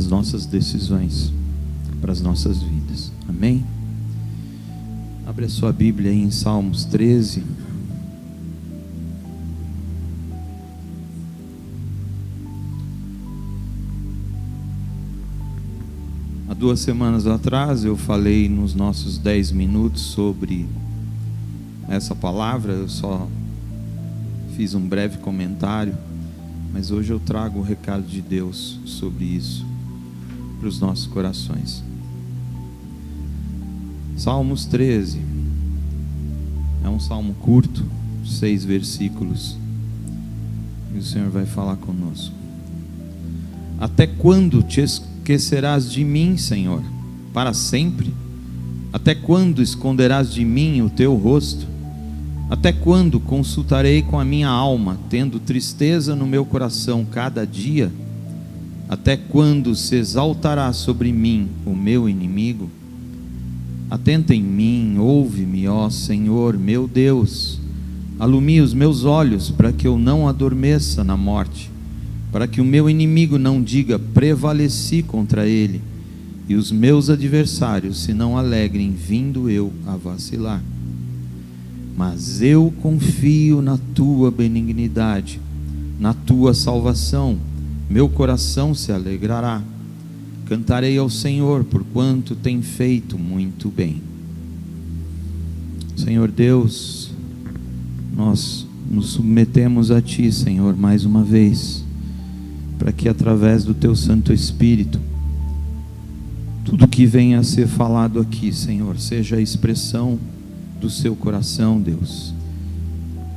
as nossas decisões, para as nossas vidas. Amém? Abre a sua Bíblia aí em Salmos 13. Há 2 semanas atrás eu falei nos nossos 10 minutos sobre essa palavra. Eu só fiz um breve comentário, mas hoje eu trago o recado de Deus sobre isso para os nossos corações. Salmos 13 é um salmo curto, 6 versículos, e o Senhor vai falar conosco. Até quando te esquecerás de mim, Senhor? Para sempre? Até quando esconderás de mim o teu rosto? Até quando consultarei com a minha alma, tendo tristeza no meu coração cada dia? Até quando se exaltará sobre mim o meu inimigo? Atenta em mim, ouve-me, ó Senhor, meu Deus. Alumia os meus olhos para que eu não adormeça na morte, para que o meu inimigo não diga: prevaleci contra ele, e os meus adversários se não alegrem, vindo eu a vacilar. Mas eu confio na tua benignidade, na tua salvação, meu coração se alegrará. Cantarei ao Senhor, porquanto tem feito muito bem. Senhor Deus, nós nos submetemos a Ti, Senhor, mais uma vez, para que através do Teu Santo Espírito, tudo que venha a ser falado aqui, Senhor, seja a expressão do Seu coração, Deus.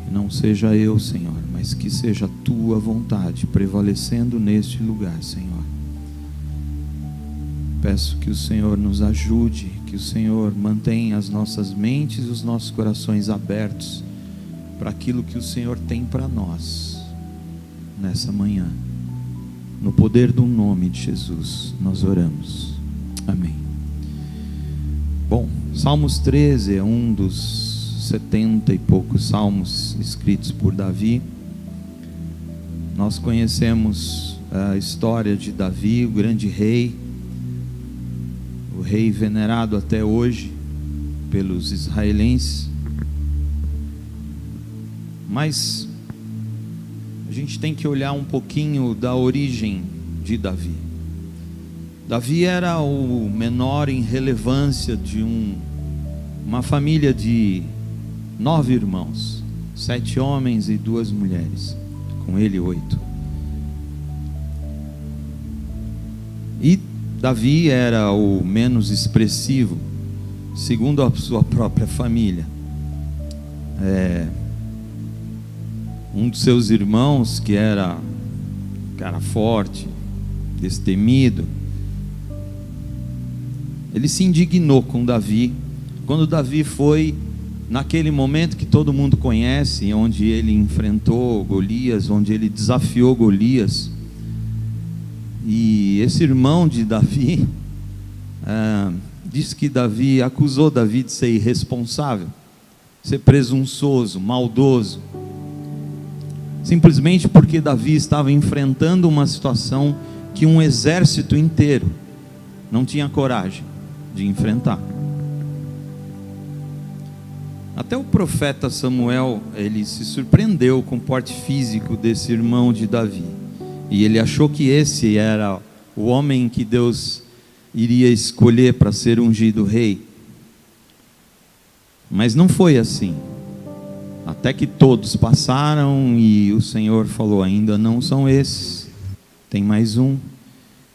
Que não seja eu, Senhor, mas que seja a Tua vontade prevalecendo neste lugar, Senhor. Peço que o Senhor nos ajude, que o Senhor mantenha as nossas mentes e os nossos corações abertos para aquilo que o Senhor tem para nós nessa manhã. No poder do nome de Jesus nós oramos. Amém. Bom, Salmos 13 é um dos 70 e poucos salmos escritos por Davi. Nós conhecemos a história de Davi, o grande rei, o rei venerado até hoje pelos israelenses. Mas a gente tem que olhar um pouquinho da origem de Davi. Davi era o menor em relevância de uma família de 9 irmãos, 7 homens e 2 mulheres, com ele 8. E Davi era o menos expressivo, segundo a sua própria família. Um dos seus irmãos, que era cara forte, destemido, ele se indignou com Davi, quando Davi foi naquele momento que todo mundo conhece, onde ele enfrentou Golias, onde ele desafiou Golias. E esse irmão de Davi disse que Davi acusou Davi de ser irresponsável, ser presunçoso, maldoso, simplesmente porque Davi estava enfrentando uma situação que um exército inteiro não tinha coragem de enfrentar. Até o profeta Samuel, ele se surpreendeu com o porte físico desse irmão de Davi, e ele achou que esse era o homem que Deus iria escolher para ser ungido rei. Mas não foi assim. Até que todos passaram e o Senhor falou: ainda não são esses, tem mais um.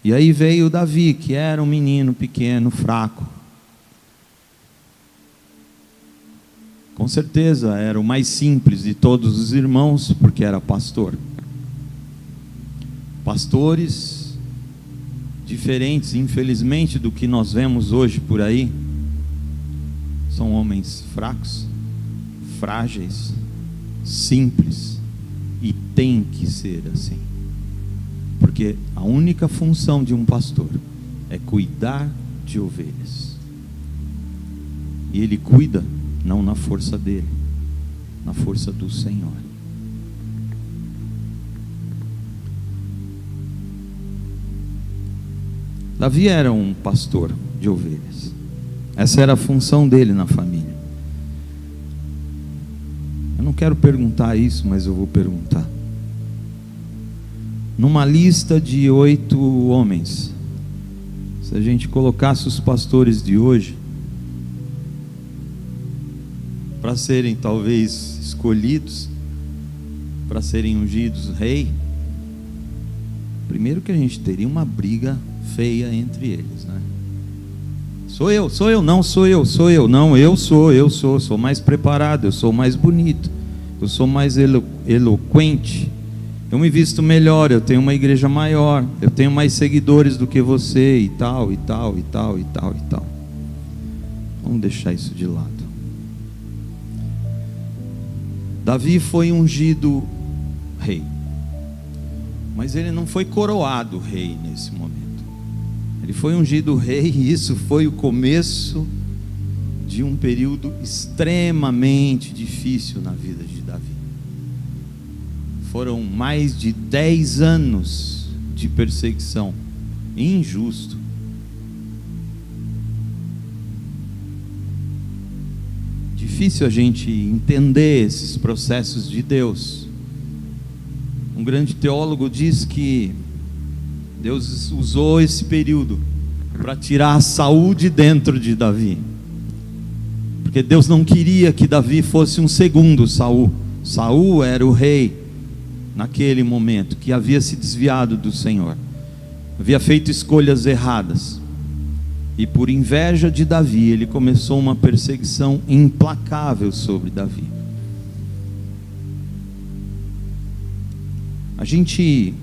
E aí veio Davi, que era um menino pequeno, fraco. Com certeza era o mais simples de todos os irmãos, porque era pastor. Pastores diferentes, infelizmente, do que nós vemos hoje por aí, são homens fracos, frágeis, simples, e tem que ser assim, porque a única função de um pastor é cuidar de ovelhas, e ele cuida não na força dele, na força do Senhor. Davi era um pastor de ovelhas. Essa era a função dele na família. Eu não quero perguntar isso, mas eu vou perguntar. Numa lista de 8 homens, se a gente colocasse os pastores de hoje para serem talvez escolhidos, para serem ungidos rei, primeiro que a gente teria uma briga feia entre eles, né? Sou eu, não, sou eu, não, eu sou mais preparado, eu sou mais bonito, eu sou mais eloquente, eu me visto melhor, eu tenho uma igreja maior, eu tenho mais seguidores do que você, e tal. Vamos deixar isso de lado. Davi foi ungido rei, mas ele não foi coroado rei nesse momento. Ele foi ungido rei, e isso foi o começo de um período extremamente difícil na vida de Davi. Foram mais de 10 anos de perseguição, injusto. Difícil a gente entender esses processos de Deus. Um grande teólogo diz que Deus usou esse período para tirar a saúde dentro de Davi, porque Deus não queria que Davi fosse um segundo Saul. Saul era o rei naquele momento, que havia se desviado do Senhor, havia feito escolhas erradas, e por inveja de Davi, ele começou uma perseguição implacável sobre Davi. A gente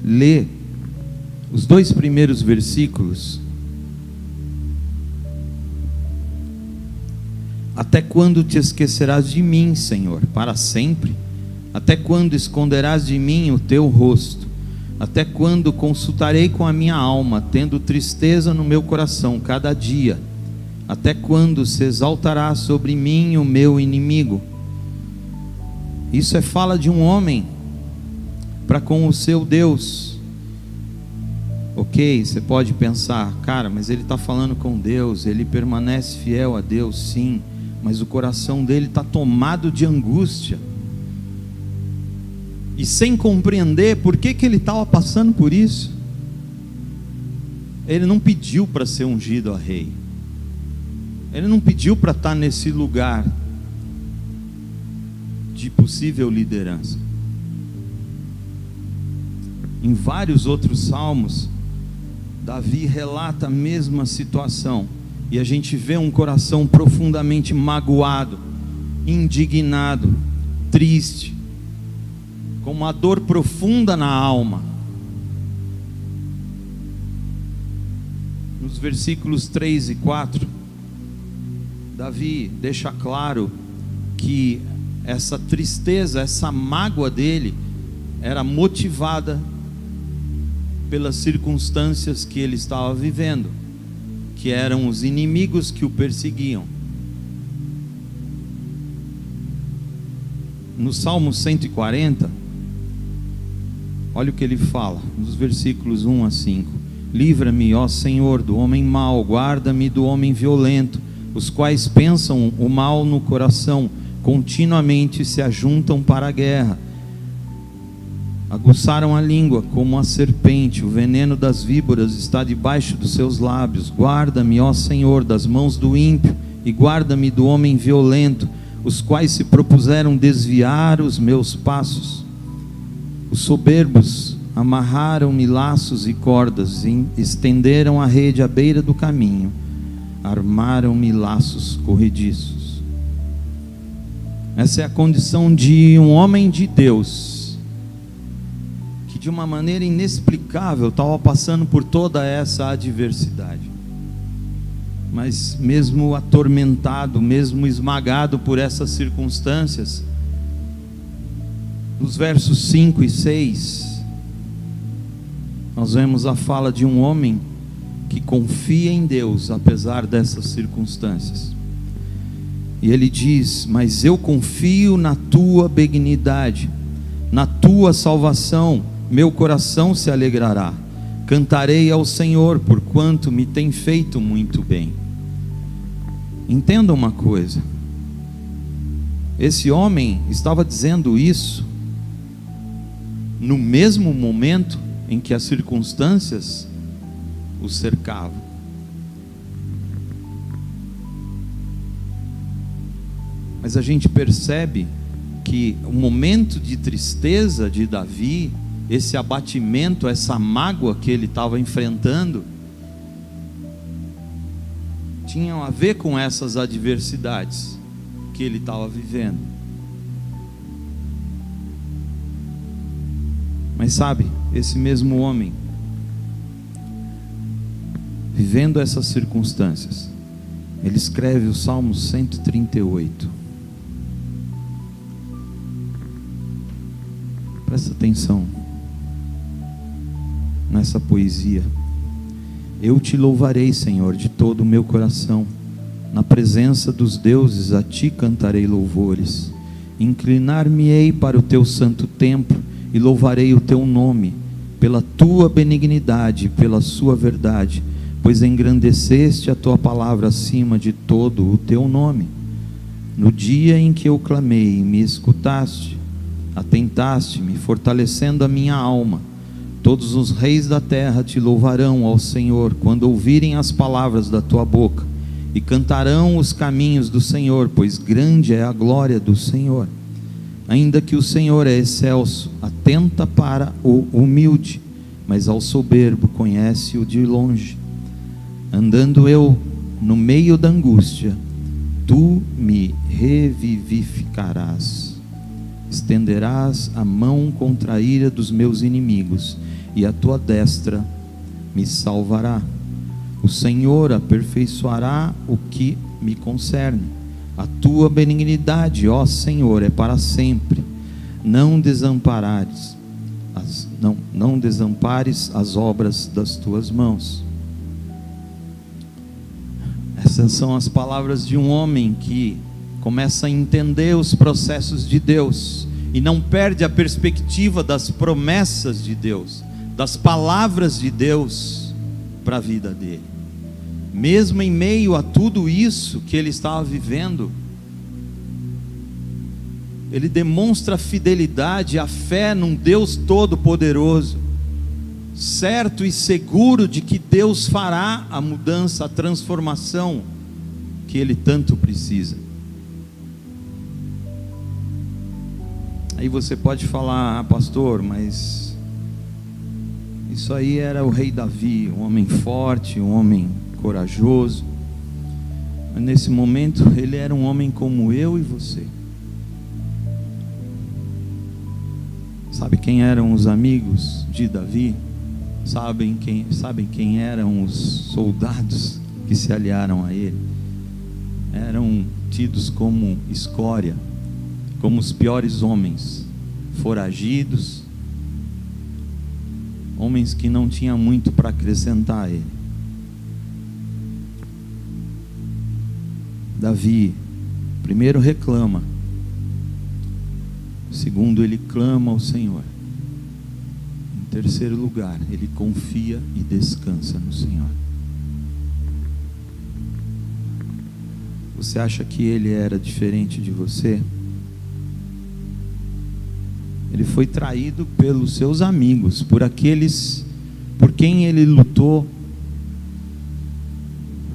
lê os 2 primeiros versículos. Até quando te esquecerás de mim, Senhor? Para sempre? Até quando esconderás de mim o teu rosto? Até quando consultarei com a minha alma, tendo tristeza no meu coração cada dia? Até quando se exaltará sobre mim o meu inimigo? Isso é fala de um homem para com o seu Deus. Ok, você pode pensar, cara, mas ele está falando com Deus, ele permanece fiel a Deus, sim, mas o coração dele está tomado de angústia, e sem compreender por que ele estava passando por isso. Ele não pediu para ser ungido a rei, ele não pediu para estar nesse lugar de possível liderança. Em vários outros salmos, Davi relata a mesma situação, e a gente vê um coração profundamente magoado, indignado, triste, com uma dor profunda na alma. Nos versículos 3 e 4, Davi deixa claro que essa tristeza, essa mágoa dele era motivada pelas circunstâncias que ele estava vivendo, que eram os inimigos que o perseguiam. No Salmo 140, olha o que ele fala, nos versículos 1 a 5: livra-me, ó Senhor, do homem mau, guarda-me do homem violento, os quais pensam o mal no coração, continuamente se ajuntam para a guerra. Aguçaram a língua como a serpente, o veneno das víboras está debaixo dos seus lábios. Guarda-me, ó Senhor, das mãos do ímpio, e guarda-me do homem violento, os quais se propuseram desviar os meus passos. Os soberbos amarraram-me laços e cordas, e estenderam a rede à beira do caminho, armaram-me laços corrediços. Essa é a condição de um homem de Deus, que de uma maneira inexplicável estava passando por toda essa adversidade, mas mesmo atormentado, mesmo esmagado por essas circunstâncias, nos versos 5 e 6, nós vemos a fala de um homem que confia em Deus apesar dessas circunstâncias. E ele diz: mas eu confio na tua benignidade, na tua salvação, meu coração se alegrará. Cantarei ao Senhor, porquanto me tem feito muito bem. Entenda uma coisa, esse homem estava dizendo isso no mesmo momento em que as circunstâncias o cercavam. Mas a gente percebe que o momento de tristeza de Davi, esse abatimento, essa mágoa que ele estava enfrentando, tinham a ver com essas adversidades que ele estava vivendo. Mas sabe, esse mesmo homem, vivendo essas circunstâncias, ele escreve o Salmo 138. Presta atenção nessa poesia. Eu te louvarei, Senhor, de todo o meu coração. Na presença dos deuses a ti cantarei louvores. Inclinar-me-ei para o teu santo templo e louvarei o teu nome, pela tua benignidade e pela sua verdade, pois engrandeceste a tua palavra acima de todo o teu nome. No dia em que eu clamei, me escutaste, atentaste-me, fortalecendo a minha alma. Todos os reis da terra te louvarão ao Senhor, quando ouvirem as palavras da tua boca, e cantarão os caminhos do Senhor, pois grande é a glória do Senhor. Ainda que o Senhor é excelso, atenta para o humilde, mas ao soberbo conhece-o de longe. Andando eu no meio da angústia, tu me revivificarás. Estenderás a mão contra a ira dos meus inimigos, e a tua destra me salvará. O Senhor aperfeiçoará o que me concerne. A tua benignidade, ó Senhor, é para sempre. Não desampares as obras das tuas mãos. Essas são as palavras de um homem que começa a entender os processos de Deus e não perde a perspectiva das promessas de Deus, das palavras de Deus para a vida dele. Mesmo em meio a tudo isso que ele estava vivendo, ele demonstra a fidelidade, a fé num Deus todo-poderoso, certo e seguro de que Deus fará a mudança, a transformação que ele tanto precisa. Aí você pode falar: ah, pastor, mas isso aí era o rei Davi, um homem forte, um homem corajoso. Mas nesse momento ele era um homem como eu e você. Sabe quem eram os amigos de Davi? Sabem quem eram os soldados que se aliaram a ele? Eram tidos como escória, como os piores homens, foragidos, homens que não tinham muito para acrescentar a ele. Davi, primeiro reclama, segundo ele clama ao Senhor, em terceiro lugar ele confia e descansa no Senhor. Você acha que ele era diferente de você? Ele foi traído pelos seus amigos, por aqueles por quem ele lutou,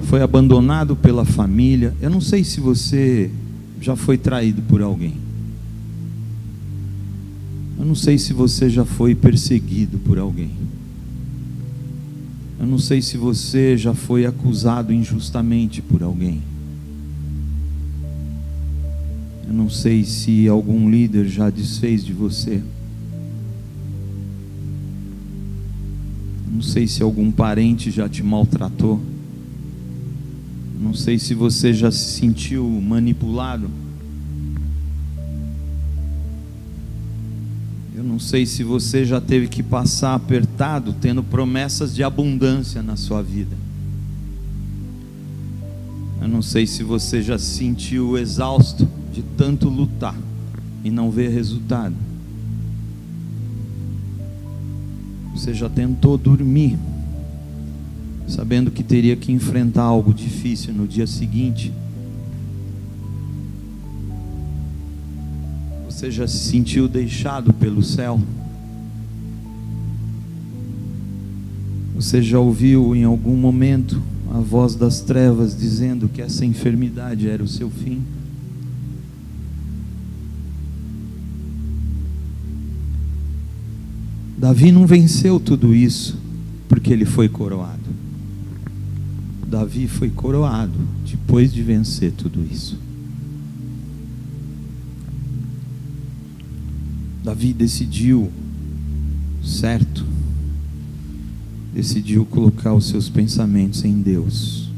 foi abandonado pela família. Eu não sei se você já foi traído por alguém. Eu não sei se você já foi perseguido por alguém. Eu não sei se você já foi acusado injustamente por alguém. Eu não sei se algum líder já desfez de você. Eu não sei se algum parente já te maltratou. Eu não sei se você já se sentiu manipulado. Eu não sei se você já teve que passar apertado, tendo promessas de abundância na sua vida. Eu não sei se você já se sentiu exausto de tanto lutar e não ver resultado. Você já tentou dormir, sabendo que teria que enfrentar algo difícil no dia seguinte? Você já se sentiu deixado pelo céu? Você já ouviu em algum momento a voz das trevas dizendo que essa enfermidade era o seu fim? Davi não venceu tudo isso porque ele foi coroado. Davi foi coroado depois de vencer tudo isso. Davi decidiu certo, decidiu colocar os seus pensamentos em Deus.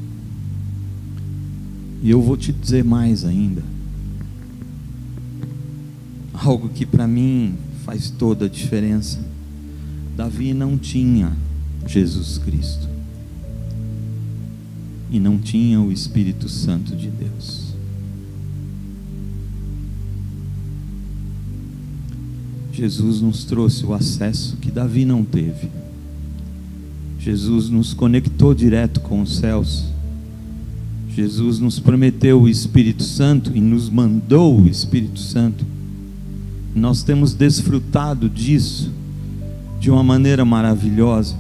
E eu vou te dizer mais ainda, algo que para mim faz toda a diferença. Davi não tinha Jesus Cristo e não tinha o Espírito Santo de Deus. Jesus nos trouxe o acesso que Davi não teve. Jesus nos conectou direto com os céus. Jesus nos prometeu o Espírito Santo e nos mandou o Espírito Santo. Nós temos desfrutado disso de uma maneira maravilhosa.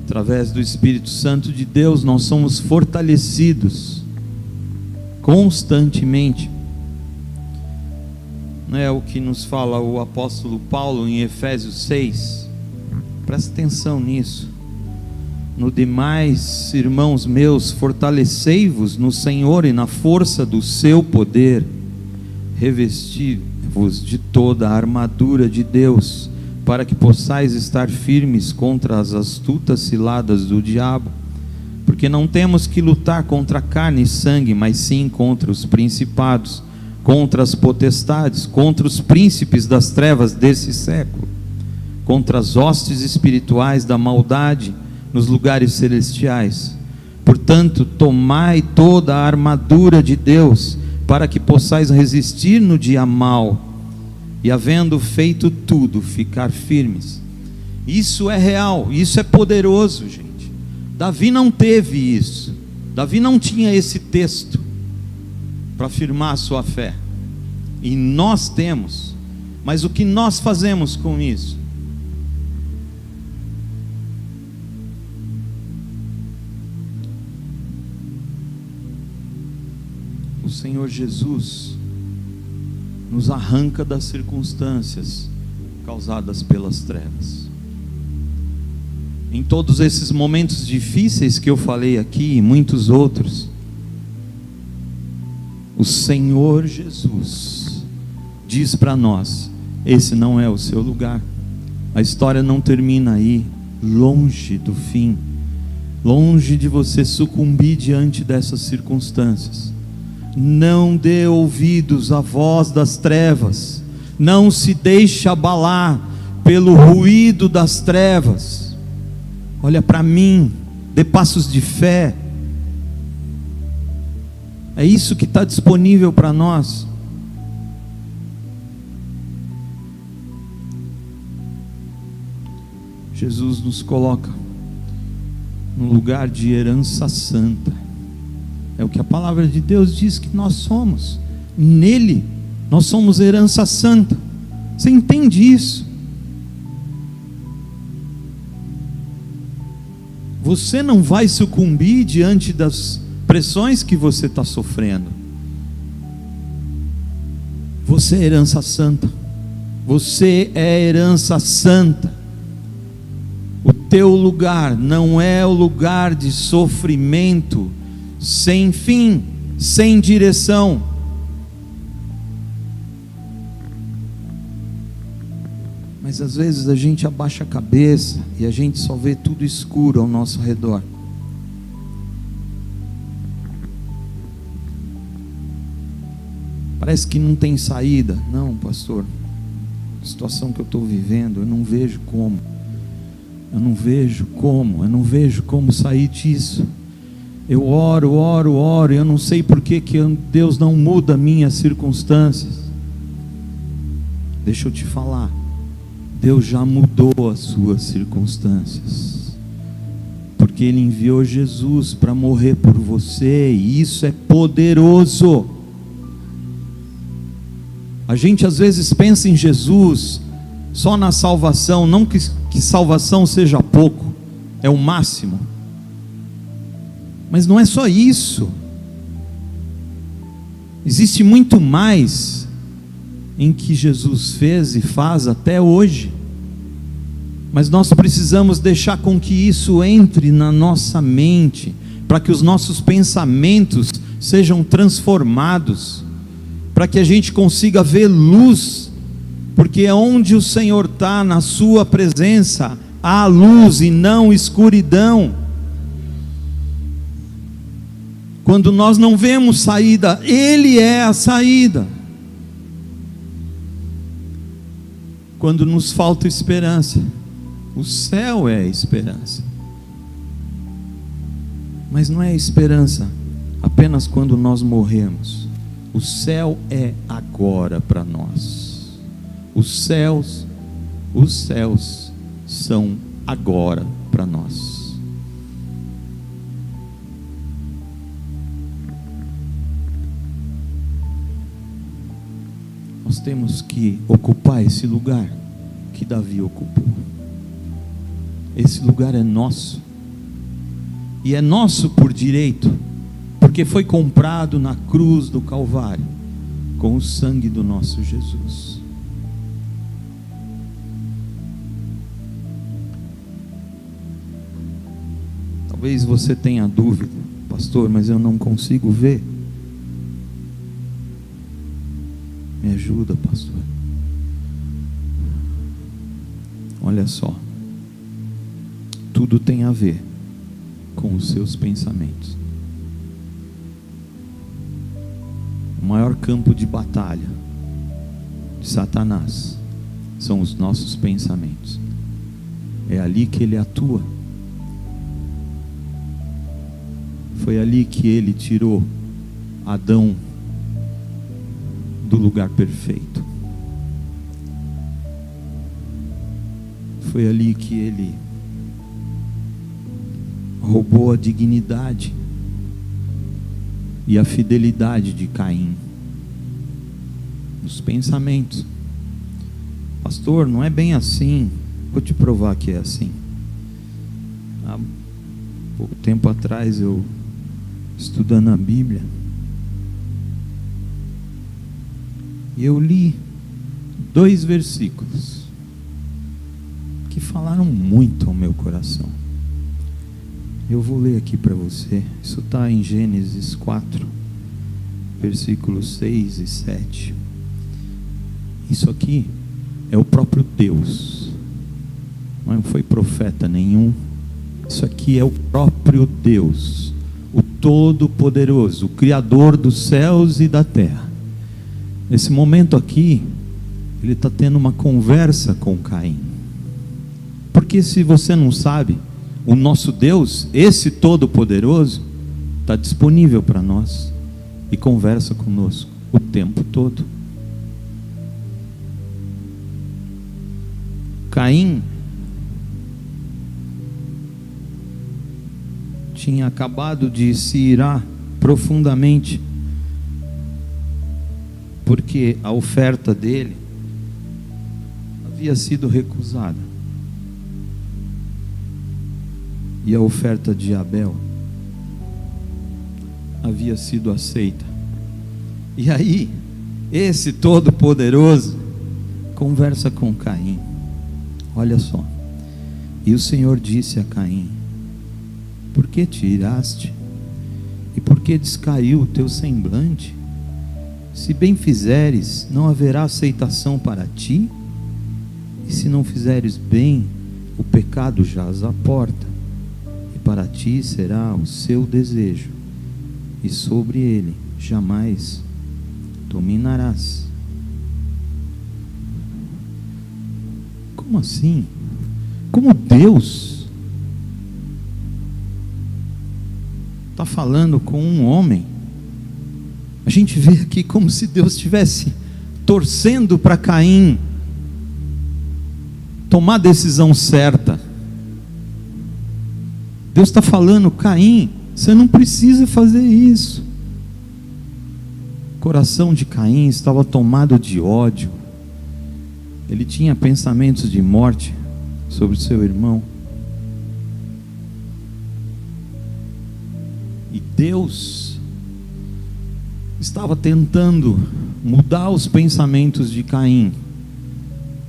Através do Espírito Santo de Deus, nós somos fortalecidos constantemente. Não é o que nos fala o apóstolo Paulo em Efésios 6? Presta atenção nisso. No demais, irmãos meus, fortalecei-vos no Senhor e na força do seu poder, revesti-vos de toda a armadura de Deus, para que possais estar firmes contra as astutas ciladas do diabo, porque não temos que lutar contra carne e sangue, mas sim contra os principados, contra as potestades, contra os príncipes das trevas desse século, contra as hostes espirituais da maldade nos lugares celestiais. Portanto, tomai toda a armadura de Deus, para que possais resistir no dia mau, e havendo feito tudo, ficar firmes. Isso é real, isso é poderoso, gente. Davi não teve isso. Davi não tinha esse texto para afirmar a sua fé, e nós temos. Mas o que nós fazemos com isso? O Senhor Jesus nos arranca das circunstâncias causadas pelas trevas. Em todos esses momentos difíceis que eu falei aqui e muitos outros, o Senhor Jesus diz para nós: esse não é o seu lugar. A história não termina aí. Longe do fim, longe de você sucumbir diante dessas circunstâncias. Não dê ouvidos à voz das trevas, não se deixe abalar pelo ruído das trevas. Olha para mim, dê passos de fé. É isso que está disponível para nós. Jesus nos coloca no lugar de herança santa. É o que a palavra de Deus diz que nós somos. Nele nós somos herança santa. Você entende isso? Você não vai sucumbir diante das pressões que você está sofrendo. Você é herança santa. Você é herança santa. O teu lugar não é o lugar de sofrimento sem fim, sem direção. Mas às vezes a gente abaixa a cabeça e a gente só vê tudo escuro ao nosso redor. Parece que não tem saída. Não, pastor, a situação que eu estou vivendo, eu não vejo como. Eu não vejo como sair disso. Eu oro, e eu não sei por que Deus não muda minhas circunstâncias. Deixa eu te falar, Deus já mudou as suas circunstâncias, porque Ele enviou Jesus para morrer por você, e isso é poderoso. A gente às vezes pensa em Jesus só na salvação, não que salvação seja pouco, é o máximo, mas não é só isso, existe muito mais em que Jesus fez e faz até hoje, mas nós precisamos deixar com que isso entre na nossa mente, para que os nossos pensamentos sejam transformados, para que a gente consiga ver luz, porque é onde o Senhor está, na sua presença, há luz e não escuridão. Quando nós não vemos saída, Ele é a saída. Quando nos falta esperança, o céu é a esperança. Mas não é esperança apenas quando nós morremos. O céu é agora para nós. Os céus são agora para nós. Nós temos que ocupar esse lugar que Davi ocupou. Esse lugar é nosso, e é nosso por direito, porque foi comprado na cruz do Calvário, com o sangue do nosso Jesus. Talvez você tenha dúvida, pastor, mas eu não consigo ver. Me ajuda, pastor. Olha só, tudo tem a ver com os seus pensamentos. O maior campo de batalha de Satanás são os nossos pensamentos. É ali que ele atua. Foi ali que ele tirou Adão do lugar perfeito. Foi ali que ele roubou a dignidade e a fidelidade de Caim. Os pensamentos. Pastor, não é bem assim. Vou te provar que é assim. Há pouco tempo atrás, eu estudando a Bíblia, e eu li 2 versículos que falaram muito ao meu coração. Eu vou ler aqui para você. Isso está em Gênesis 4, versículos 6 e 7. Isso aqui é o próprio Deus, não foi profeta nenhum. Isso aqui é o próprio Deus, o Todo-Poderoso, o Criador dos céus e da terra. Nesse momento aqui, ele está tendo uma conversa com Caim. Porque se você não sabe, o nosso Deus, esse Todo-Poderoso, está disponível para nós e conversa conosco o tempo todo. Caim tinha acabado de se irar profundamente, porque a oferta dele havia sido recusada, e a oferta de Abel havia sido aceita. E aí, esse Todo-Poderoso conversa com Caim. Olha só. E o Senhor disse a Caim: por que te iraste? E por que descaiu o teu semblante? Se bem fizeres, não haverá aceitação para ti? E se não fizeres bem, o pecado jaz à porta, e para ti será o seu desejo, e sobre ele jamais dominarás. Como assim? Como Deus está falando com um homem? A gente vê aqui como se Deus estivesse torcendo para Caim. tomar a decisão certa. Deus está falando: Caim, você não precisa fazer isso. O coração de Caim estava tomado de ódio. Ele tinha pensamentos de morte sobre o seu irmão. E Deus estava tentando mudar os pensamentos de Caim,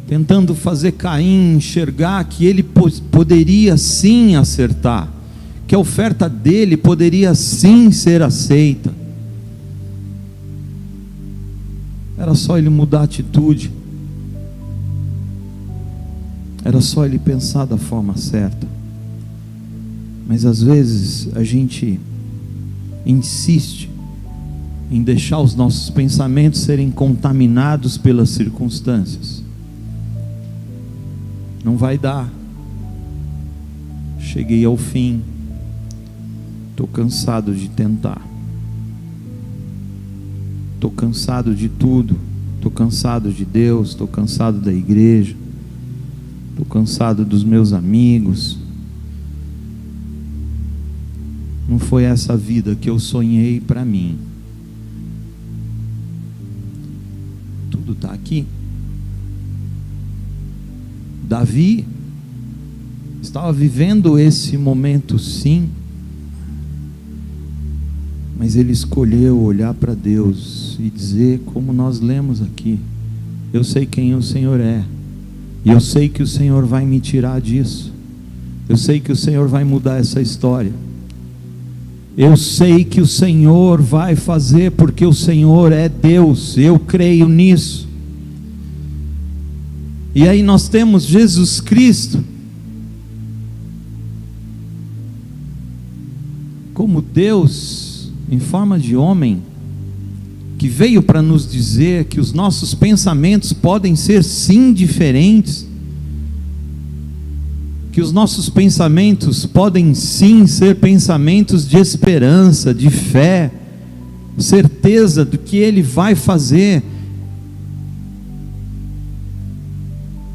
tentando fazer Caim enxergar que ele poderia sim acertar, que a oferta dele poderia sim ser aceita. Era só ele mudar a atitude, era só ele pensar da forma certa. Mas às vezes a gente insiste em deixar os nossos pensamentos serem contaminados pelas circunstâncias. Não vai dar. Cheguei ao fim. Estou cansado de tentar. Estou cansado de tudo. Estou cansado de Deus. Estou cansado da igreja. Estou cansado dos meus amigos. Não foi essa vida que eu sonhei para mim. Tudo está aqui. Davi estava vivendo esse momento, sim, mas ele escolheu olhar para Deus e dizer, como nós lemos aqui: eu sei quem o Senhor é, e eu sei que o Senhor vai me tirar disso, eu sei que o Senhor vai mudar essa história, eu sei que o Senhor vai fazer, porque o Senhor é Deus, eu creio nisso. E aí nós temos Jesus Cristo como Deus em forma de homem, que veio para nos dizer que os nossos pensamentos podem ser sim diferentes, que os nossos pensamentos podem sim ser pensamentos de esperança, de fé, certeza do que Ele vai fazer,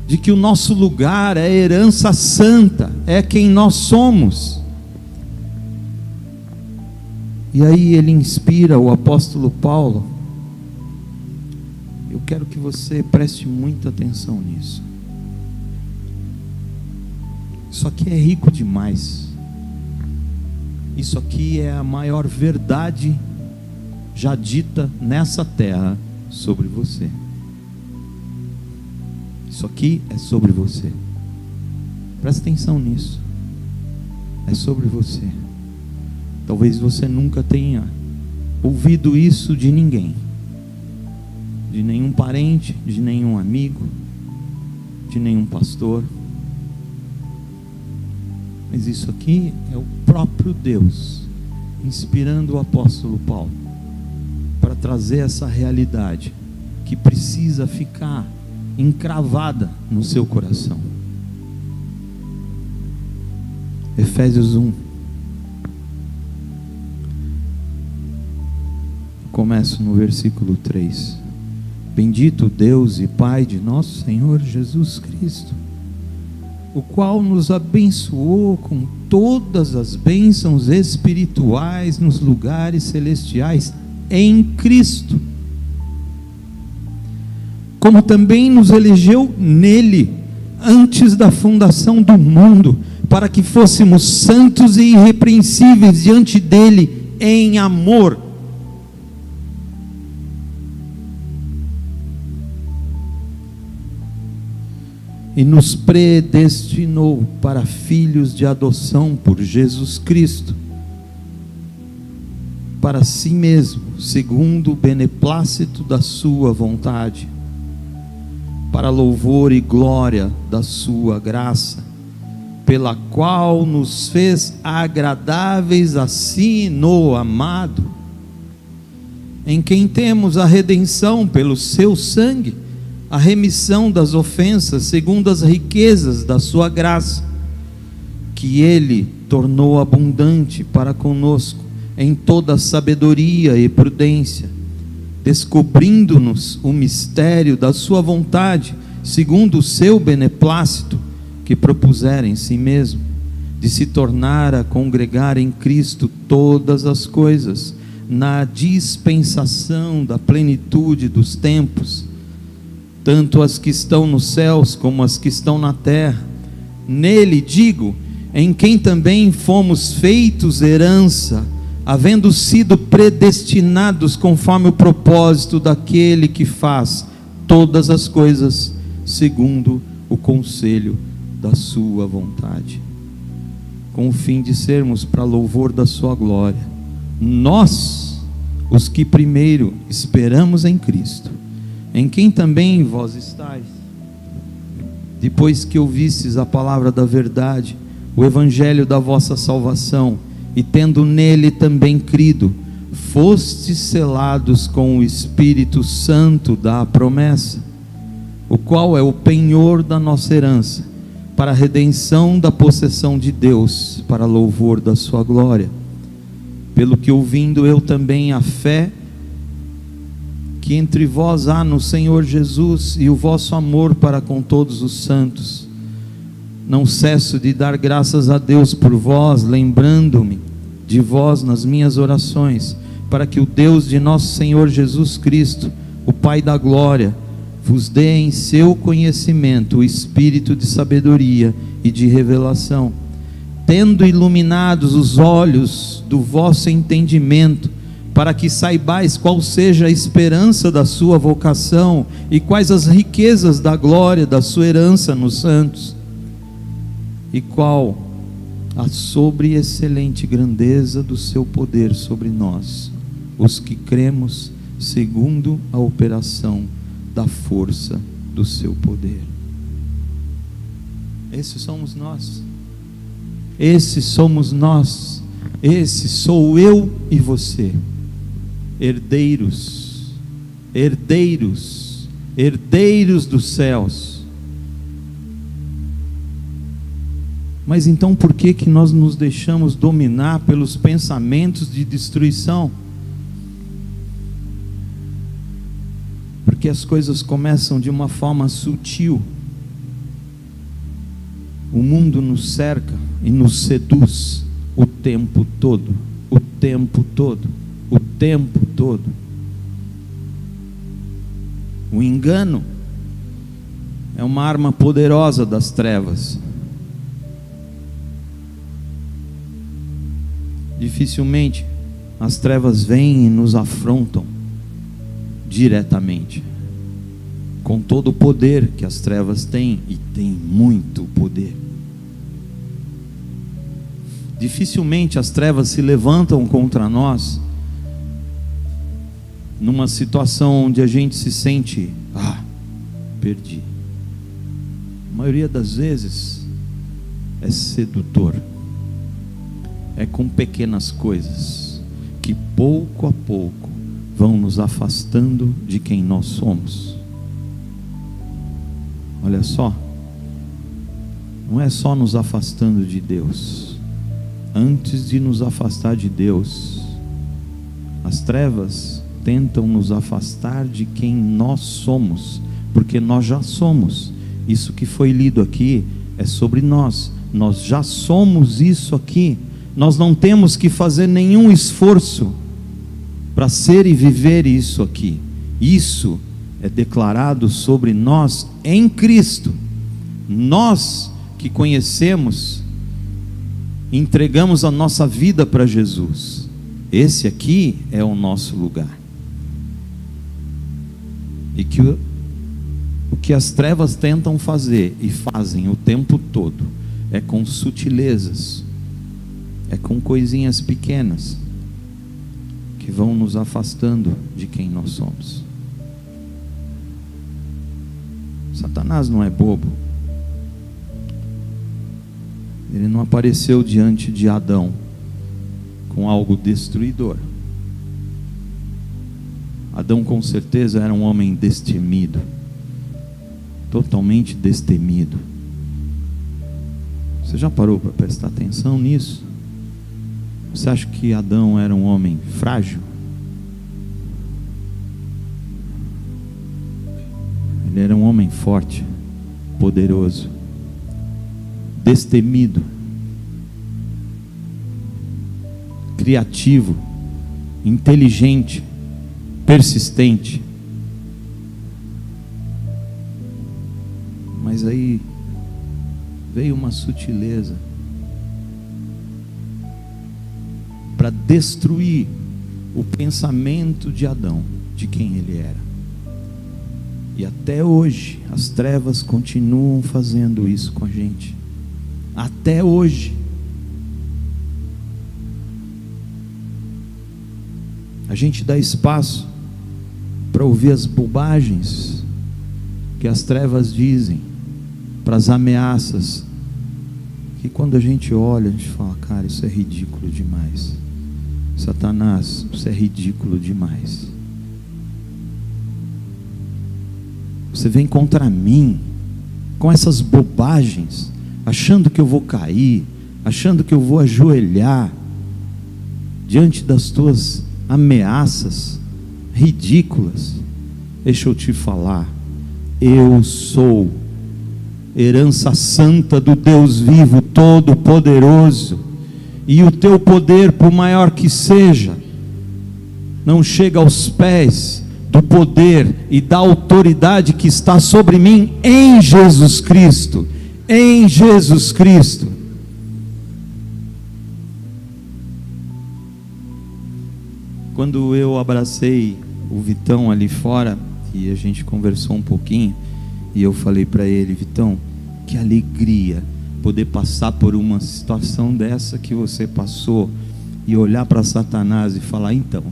de que o nosso lugar é herança santa, é quem nós somos. E aí ele inspira o apóstolo Paulo. Eu quero que você preste muita atenção nisso. Isso aqui é rico demais. Isso aqui é a maior verdade já dita nessa terra sobre você. Isso aqui é sobre você. Presta atenção nisso. É sobre você. Talvez você nunca tenha ouvido isso de ninguém, de nenhum parente, de nenhum amigo, de nenhum pastor. Mas isso aqui é o próprio Deus inspirando o apóstolo Paulo para trazer essa realidade que precisa ficar encravada no seu coração. Efésios 1. Começo no versículo 3. Bendito Deus e Pai de nosso Senhor Jesus Cristo, o qual nos abençoou com todas as bênçãos espirituais nos lugares celestiais em Cristo, como também nos elegeu nele antes da fundação do mundo, para que fôssemos santos e irrepreensíveis diante dele em amor. E nos predestinou para filhos de adoção por Jesus Cristo, para si mesmo, segundo o beneplácito da sua vontade, para louvor e glória da sua graça, pela qual nos fez agradáveis a si no amado, em quem temos a redenção pelo seu sangue, a remissão das ofensas segundo as riquezas da sua graça, que Ele tornou abundante para conosco em toda sabedoria e prudência, descobrindo-nos o mistério da sua vontade, segundo o seu beneplácito que propuser em si mesmo, de se tornar a congregar em Cristo todas as coisas, na dispensação da plenitude dos tempos, tanto as que estão nos céus como as que estão na terra. Nele, digo, em quem também fomos feitos herança, havendo sido predestinados conforme o propósito daquele que faz todas as coisas segundo o conselho da sua vontade, com o fim de sermos para louvor da sua glória, nós, os que primeiro esperamos em Cristo, em quem também vós estáis, depois que ouvistes a palavra da verdade, o evangelho da vossa salvação, e tendo nele também crido, fostes selados com o Espírito Santo da promessa, o qual é o penhor da nossa herança, para a redenção da possessão de Deus, para louvor da sua glória. Pelo que ouvindo eu também a fé que entre vós há no Senhor Jesus, e o vosso amor para com todos os santos, não cesso de dar graças a Deus por vós, lembrando-me de vós nas minhas orações, para que o Deus de nosso Senhor Jesus Cristo, o Pai da glória, vos dê em seu conhecimento o espírito de sabedoria e de revelação, tendo iluminados os olhos do vosso entendimento, para que saibais qual seja a esperança da sua vocação e quais as riquezas da glória da sua herança nos santos, e qual a sobreexcelente grandeza do seu poder sobre nós, os que cremos segundo a operação da força do seu poder. Esses somos nós. Esses somos nós. Esse sou eu e você, herdeiros, herdeiros, herdeiros dos céus. Mas então por que que nós nos deixamos dominar pelos pensamentos de destruição? Porque as coisas começam de uma forma sutil. O mundo nos cerca e nos seduz o tempo todo, o tempo todo, o tempo todo. O engano é uma arma poderosa das trevas. Dificilmente as trevas vêm e nos afrontam diretamente, com todo o poder que as trevas têm, e têm muito poder. Dificilmente as trevas se levantam contra nós numa situação onde a gente se sente, perdi. A maioria das vezes é sedutor. É com pequenas coisas que pouco a pouco vão nos afastando de quem nós somos. Olha só, não é só nos afastando de Deus. Antes de nos afastar de Deus, as trevas tentam nos afastar de quem nós somos, porque nós já somos. Isso que foi lido aqui é sobre nós. Nós já somos isso aqui. Nós não temos que fazer nenhum esforço para ser e viver isso aqui. Isso é declarado sobre nós em Cristo. Nós que conhecemos, entregamos a nossa vida para Jesus. Esse aqui é o nosso lugar. E que o que as trevas tentam fazer e fazem o tempo todo é com sutilezas, é com coisinhas pequenas que vão nos afastando de quem nós somos. Satanás não é bobo. Ele não apareceu diante de Adão com algo destruidor. Adão com certeza era um homem destemido, totalmente destemido. Você já parou para prestar atenção nisso? Você acha que Adão era um homem frágil? Ele era um homem forte. poderoso, destemido, criativo, inteligente, persistente. Mas aí veio uma sutileza para destruir o pensamento de Adão, de quem ele era. E até hoje as trevas continuam fazendo isso com a gente. Até hoje. A gente dá espaço para ouvir as bobagens que as trevas dizem, para as ameaças, que quando a gente olha, a gente fala: cara, isso é ridículo demais. Satanás, isso é ridículo demais. Você vem contra mim com essas bobagens, achando que eu vou cair, achando que eu vou ajoelhar diante das tuas ameaças ridículas. Deixa eu te falar, eu sou herança santa do Deus vivo, todo-poderoso, e o teu poder, por maior que seja, não chega aos pés do poder e da autoridade que está sobre mim em Jesus Cristo. Em Jesus Cristo. Quando eu abracei o Vitão ali fora e a gente conversou um pouquinho, e eu falei para ele: Vitão, que alegria poder passar por uma situação dessa que você passou e olhar para Satanás e falar: então,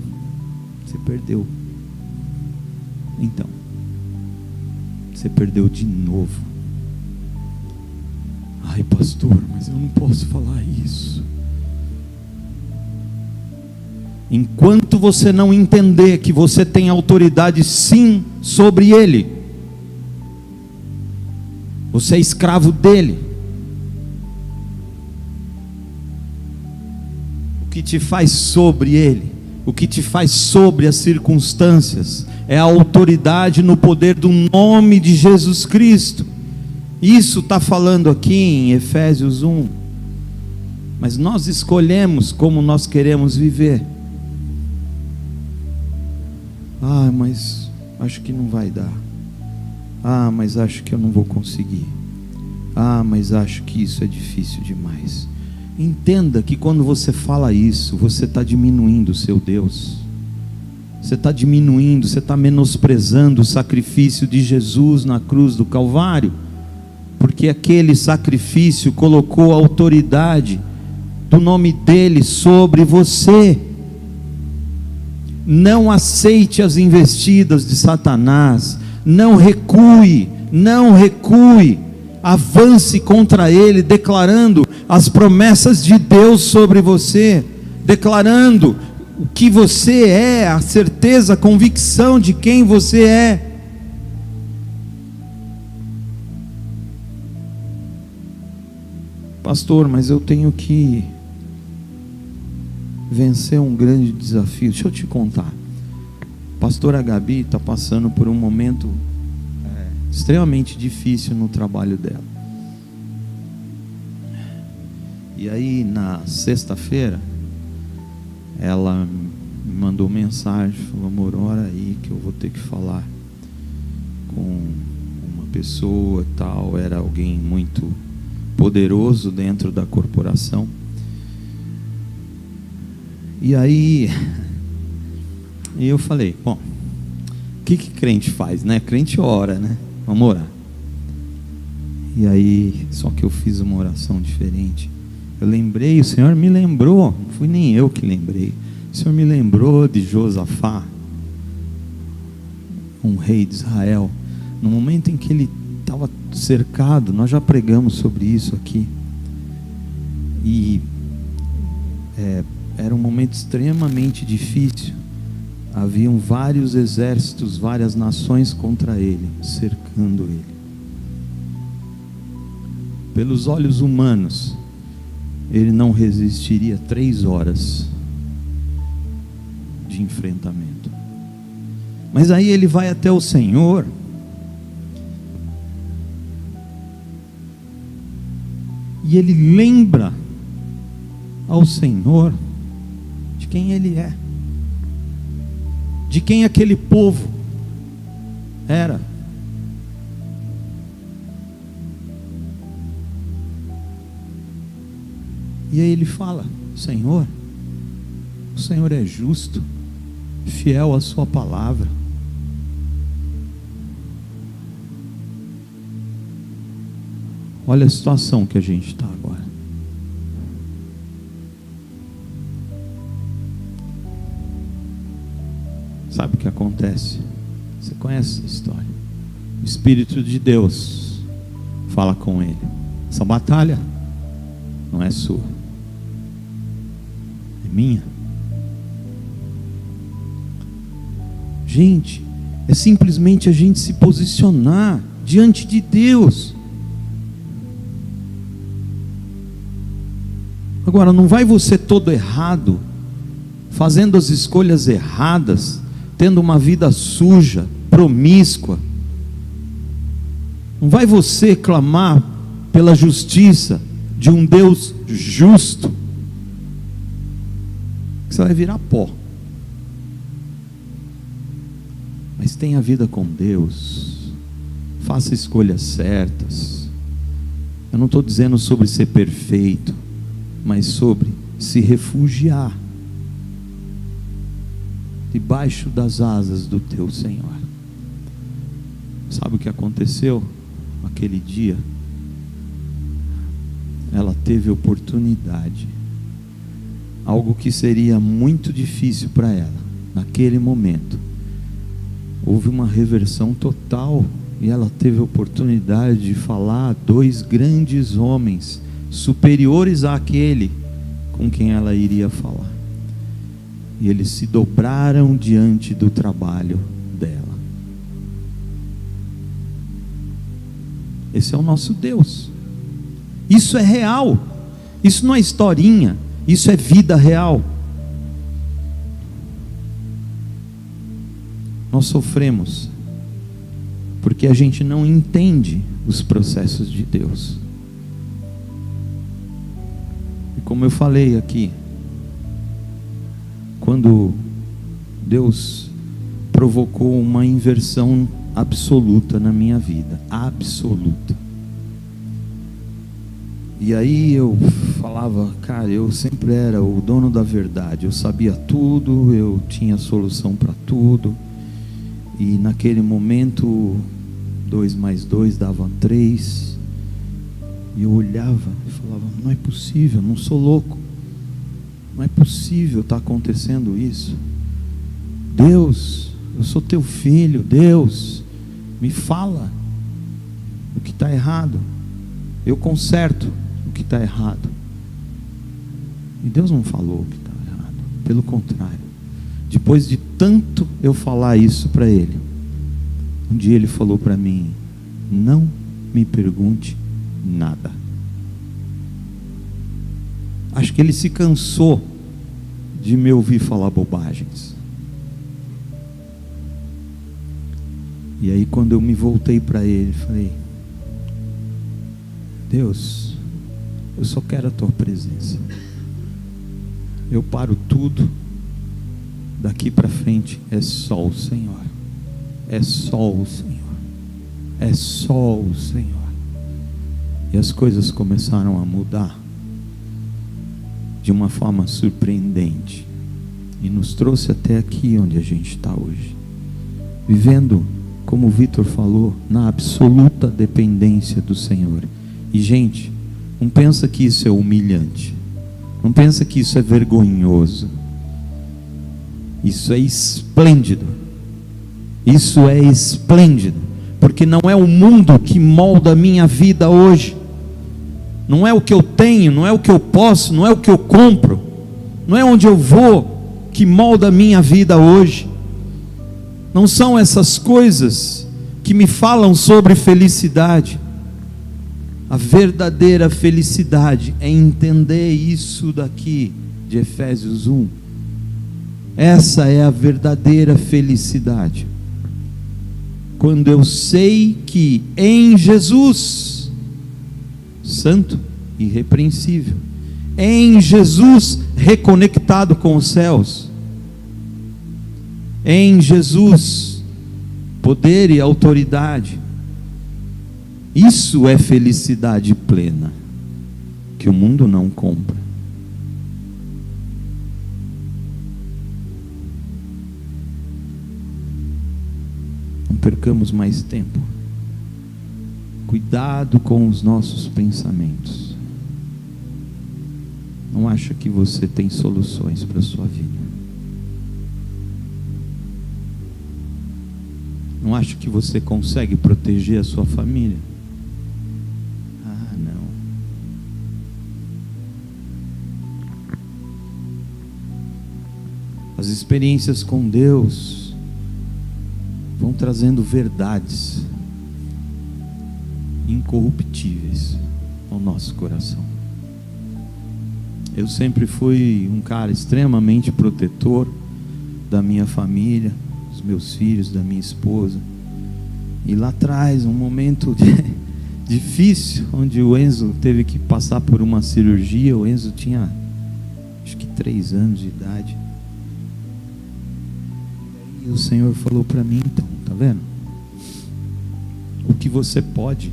você perdeu. Então, você perdeu de novo. Ai, pastor, mas eu não posso falar isso. Enquanto você não entender que você tem autoridade sim sobre ele, você é escravo dele. O que te faz sobre ele, o que te faz sobre as circunstâncias, é a autoridade no poder do nome de Jesus Cristo. Isso está falando aqui em Efésios 1. Mas nós escolhemos como nós queremos viver. Ah, mas acho que não vai dar. Ah, mas acho que eu não vou conseguir. Ah, mas acho que isso é difícil demais. Entenda que quando você fala isso, você está diminuindo o seu Deus. Você está diminuindo, você está menosprezando o sacrifício de Jesus na cruz do Calvário. Porque aquele sacrifício colocou a autoridade do nome dele sobre você. Não aceite as investidas de Satanás. Não recue, não recue. Avance contra ele, declarando as promessas de Deus sobre você, declarando o que você é, a certeza, a convicção de quem você é. Pastor, mas eu tenho que vencer um grande desafio. Deixa eu te contar. Pastora Gabi está passando por um momento extremamente difícil no trabalho dela. E aí na sexta-feira ela me mandou mensagem, falou: amor, ora aí que eu vou ter que falar com uma pessoa e tal. Era alguém muito poderoso dentro da corporação. E aí eu falei: bom, o que crente faz, né? Crente ora, né? Vamos orar. E aí, só que eu fiz uma oração diferente. Eu lembrei, o Senhor me lembrou, não fui nem eu que lembrei, o Senhor me lembrou de Josafá, um rei de Israel, no momento em que ele estava cercado. Nós já pregamos sobre isso aqui. E era um momento extremamente difícil. Haviam vários exércitos, várias nações contra ele, cercando ele. Pelos olhos humanos, ele não resistiria 3 horas de enfrentamento. Mas aí ele vai até o Senhor E ele lembra ao Senhor de quem ele é, de quem aquele povo era. E aí ele fala: Senhor, o Senhor é justo, fiel à sua palavra. Olha a situação que a gente está agora. Sabe o que acontece? Você conhece essa história. O Espírito de Deus fala com ele: essa batalha não é sua, é minha. Gente, é simplesmente a gente se posicionar diante de Deus. Agora, não vai você todo errado, fazendo as escolhas erradas, tendo uma vida suja, promíscua. Não vai você clamar pela justiça de um Deus justo, que você vai virar pó. Mas tenha vida com Deus, faça escolhas certas. Eu não estou dizendo sobre ser perfeito, mas sobre se refugiar debaixo das asas do teu Senhor. Sabe o que aconteceu aquele dia? Ela teve oportunidade, algo que seria muito difícil para ela naquele momento. Houve uma reversão total e ela teve a oportunidade de falar a dois grandes homens, superiores àquele com quem ela iria falar. E eles se dobraram diante do trabalho dela. Esse é o nosso Deus. Isso é real. Isso não é historinha. Isso é vida real. Nós sofremos porque a gente não entende os processos de Deus. E como eu falei aqui, quando Deus provocou uma inversão absoluta na minha vida, absoluta. E aí eu falava, cara, eu sempre era o dono da verdade, eu sabia tudo, eu tinha solução para tudo. E naquele momento 2 mais 2 davam 3. E eu olhava e falava, não é possível, não sou louco, não é possível estar acontecendo isso. Deus, eu sou teu filho, Deus, me fala o que está errado, eu conserto o que está errado. E Deus não falou o que está errado, pelo contrário, depois de tanto eu falar isso para Ele, um dia Ele falou para mim, não me pergunte nada. Acho que Ele se cansou de me ouvir falar bobagens. E aí quando eu me voltei para Ele, falei, Deus, eu só quero a tua presença. Eu paro tudo. Daqui para frente é só o Senhor. É só o Senhor. É só o Senhor. E as coisas começaram a mudar de uma forma surpreendente. E nos trouxe até aqui onde a gente está hoje. Vivendo, como o Vitor falou, na absoluta dependência do Senhor. E gente, não pensa que isso é humilhante. Não pensa que isso é vergonhoso. Isso é esplêndido. Isso é esplêndido. Porque não é o mundo que molda a minha vida hoje. Não é o que eu tenho, não é o que eu posso, não é o que eu compro, não é onde eu vou que molda a minha vida hoje. Não são essas coisas que me falam sobre felicidade. A verdadeira felicidade é entender isso daqui de Efésios 1. Essa é a verdadeira felicidade. Quando eu sei que em Jesus, santo, irrepreensível. Em Jesus reconectado com os céus. Em Jesus, poder e autoridade. Isso é felicidade plena, que o mundo não compra. Não percamos mais tempo. Cuidado com os nossos pensamentos. Não acha que você tem soluções para a sua vida. Não acha que você consegue proteger a sua família. Não. As experiências com Deus vão trazendo verdades incorruptíveis ao nosso coração. Eu sempre fui um cara extremamente protetor da minha família, dos meus filhos, da minha esposa. E lá atrás, um momento difícil, onde o Enzo teve que passar por uma cirurgia. O Enzo tinha, acho que 3 anos de idade. E o Senhor falou para mim, então, tá vendo? O que você pode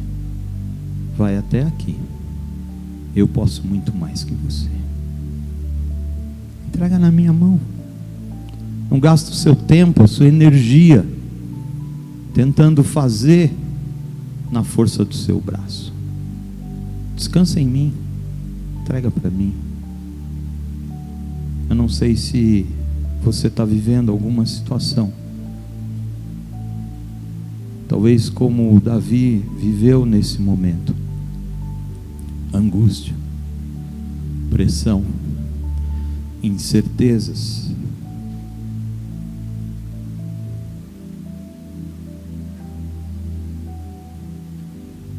vai até aqui. Eu posso muito mais que você. Entrega na minha mão. Não gasta o seu tempo, a sua energia tentando fazer na força do seu braço. Descansa em mim. Entrega para mim. Eu não sei se você está vivendo alguma situação, talvez como o Davi viveu nesse momento. Angústia, pressão, incertezas.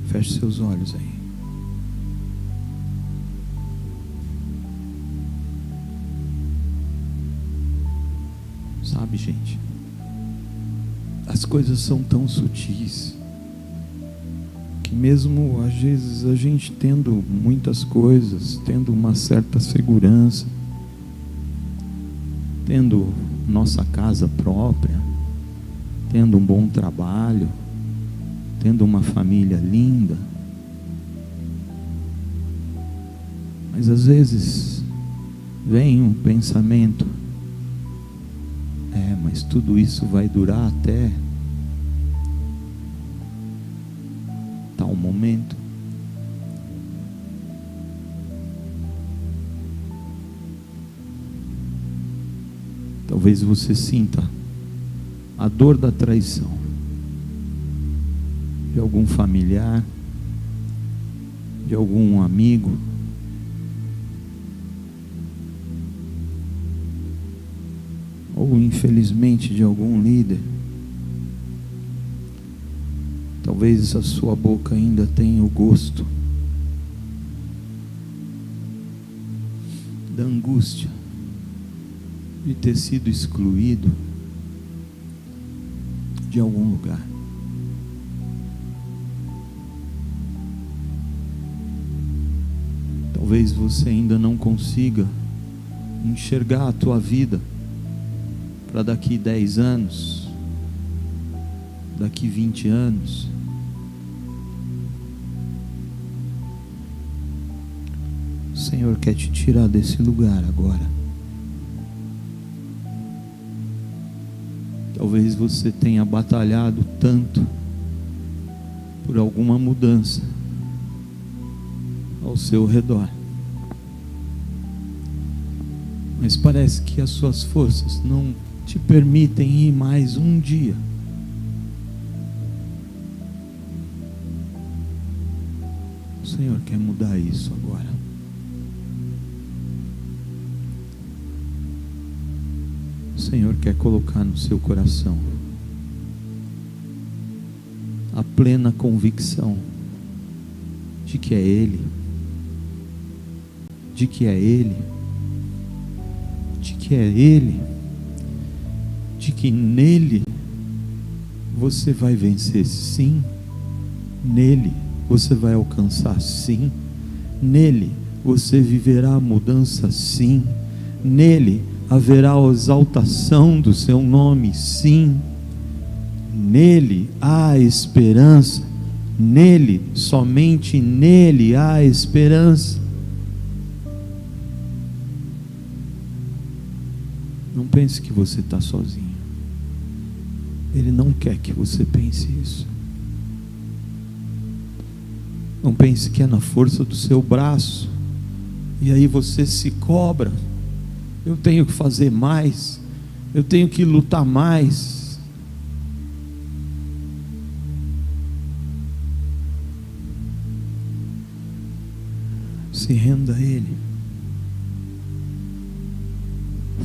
Feche seus olhos aí. Sabe, gente, as coisas são tão sutis que mesmo às vezes a gente tendo muitas coisas, tendo uma certa segurança, tendo nossa casa própria, tendo um bom trabalho, tendo uma família linda, mas às vezes vem um pensamento: mas tudo isso vai durar até tal momento. Talvez você sinta a dor da traição de algum familiar, de algum amigo, ou infelizmente de algum líder. Talvez a sua boca ainda tenha o gosto da angústia de ter sido excluído de algum lugar. Talvez você ainda não consiga enxergar a tua vida para daqui 10 anos, daqui 20 anos. O Senhor quer te tirar desse lugar agora. Talvez você tenha batalhado tanto por alguma mudança ao seu redor, mas parece que as suas forças não te permitem ir mais um dia. O Senhor quer mudar isso agora. O Senhor quer colocar no seu coração a plena convicção de que é Ele, de que é Ele, de que é Ele, de que nele você vai vencer, sim, nele você vai alcançar, sim, Nele você viverá a mudança, sim. Nele haverá a exaltação do seu nome, sim. Nele há esperança. Nele, somente nele há esperança. Não pense que você está sozinho. Ele não quer que você pense isso. Não pense que é na força do seu braço. E aí você se cobra. Eu tenho que fazer mais. Eu tenho que lutar mais. Se renda a Ele.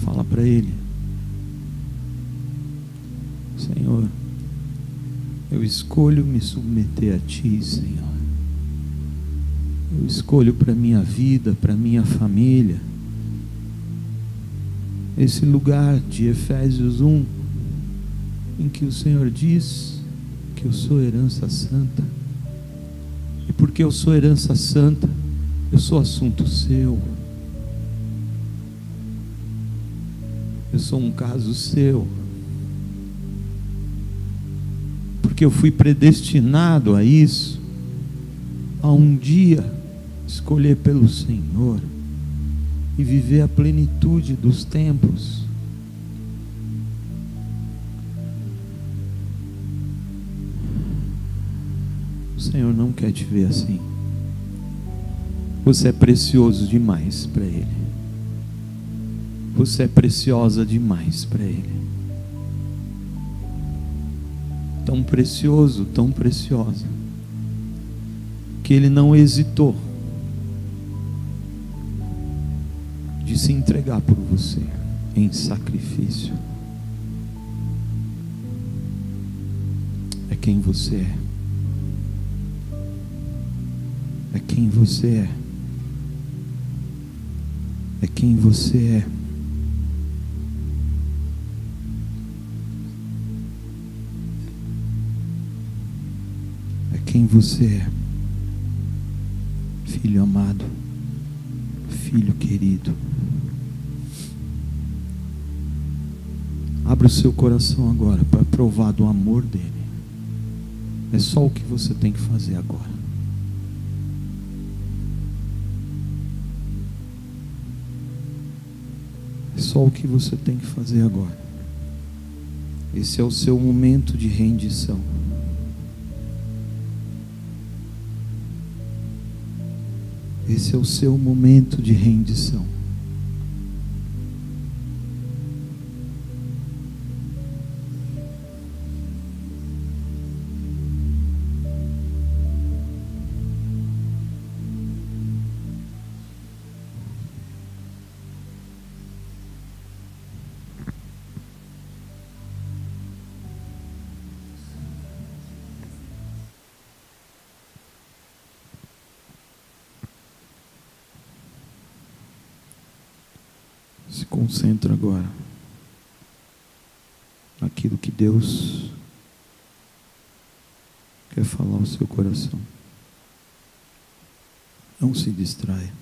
Fala para Ele: Senhor, eu escolho me submeter a Ti, Senhor. Eu escolho para minha vida, para minha família, esse lugar de Efésios 1, em que o Senhor diz que eu sou herança santa. E porque eu sou herança santa, eu sou assunto seu. Eu sou um caso seu. Porque eu fui predestinado a isso, a um dia escolher pelo Senhor e viver a plenitude dos tempos. O Senhor não quer te ver assim. Você é precioso demais para Ele. Você é preciosa demais para Ele. Tão precioso, tão preciosa, que Ele não hesitou de se entregar por você em sacrifício. É quem você é. É quem você é. É quem você é. É quem você é. Filho amado, filho querido. Abra o seu coração agora para provar do amor dele. É só o que você tem que fazer agora. É só o que você tem que fazer agora. Esse é o seu momento de rendição. Esse é o seu momento de rendição. Se concentra agora naquilo que Deus quer falar ao seu coração. Não se distraia.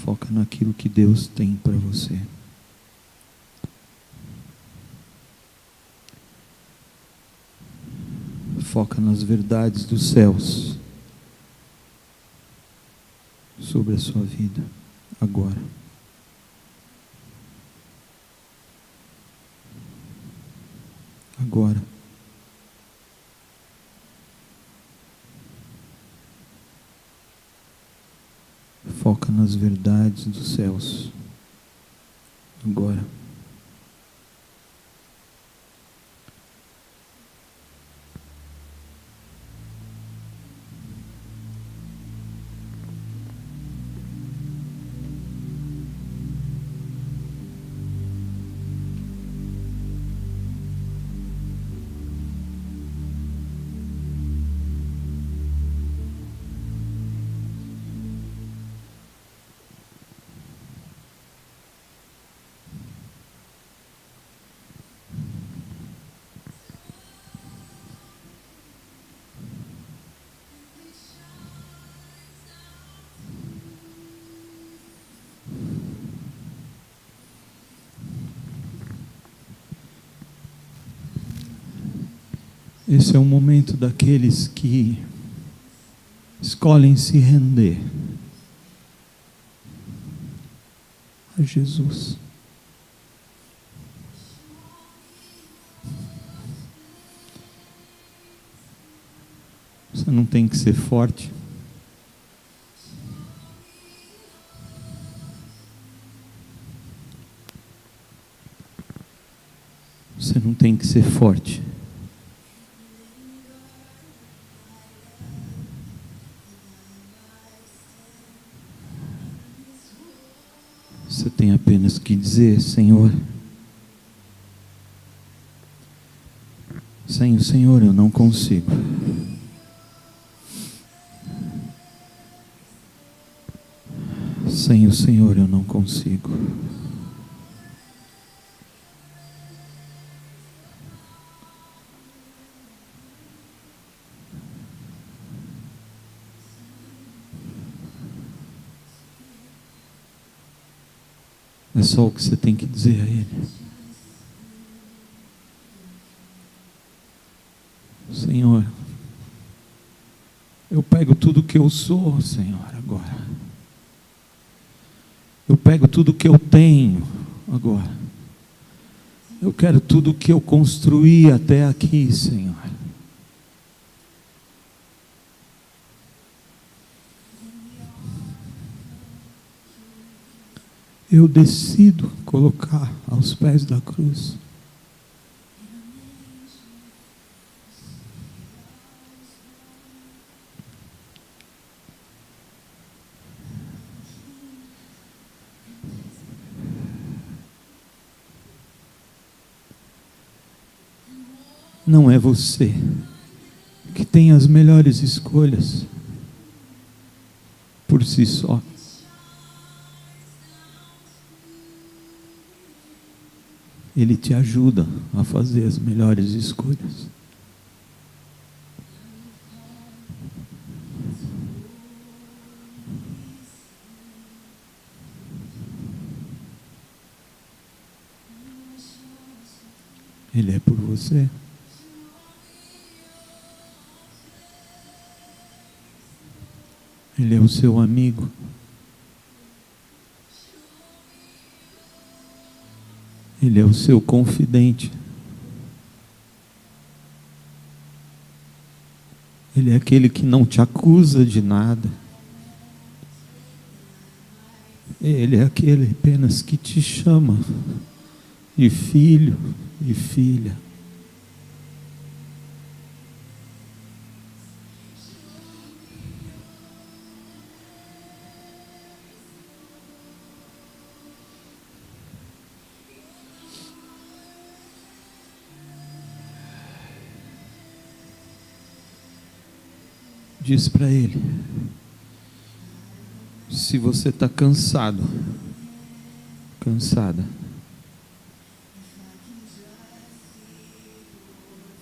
Foca naquilo que Deus tem para você. Foca nas verdades dos céus sobre a sua vida agora. Agora. Foca nas verdades dos céus agora. Esse é o momento daqueles que escolhem se render a Jesus. Você não tem que ser forte. Você não tem que ser forte. Você tem apenas que dizer: Senhor, sem o Senhor eu não consigo. Sem o Senhor eu não consigo. É só o que você tem que dizer a Ele. Senhor, eu pego tudo que eu sou, Senhor, agora. Eu pego tudo que eu tenho agora. Eu quero tudo que eu construí até aqui, Senhor. Eu decido colocar aos pés da cruz. Não é você que tem as melhores escolhas por si só. Ele te ajuda a fazer as melhores escolhas. Ele é por você. Ele é o seu amigo. Ele é o seu confidente. Ele é aquele que não te acusa de nada. Ele é aquele apenas que te chama de filho e filha. Diz para ele: se você está cansado, cansada,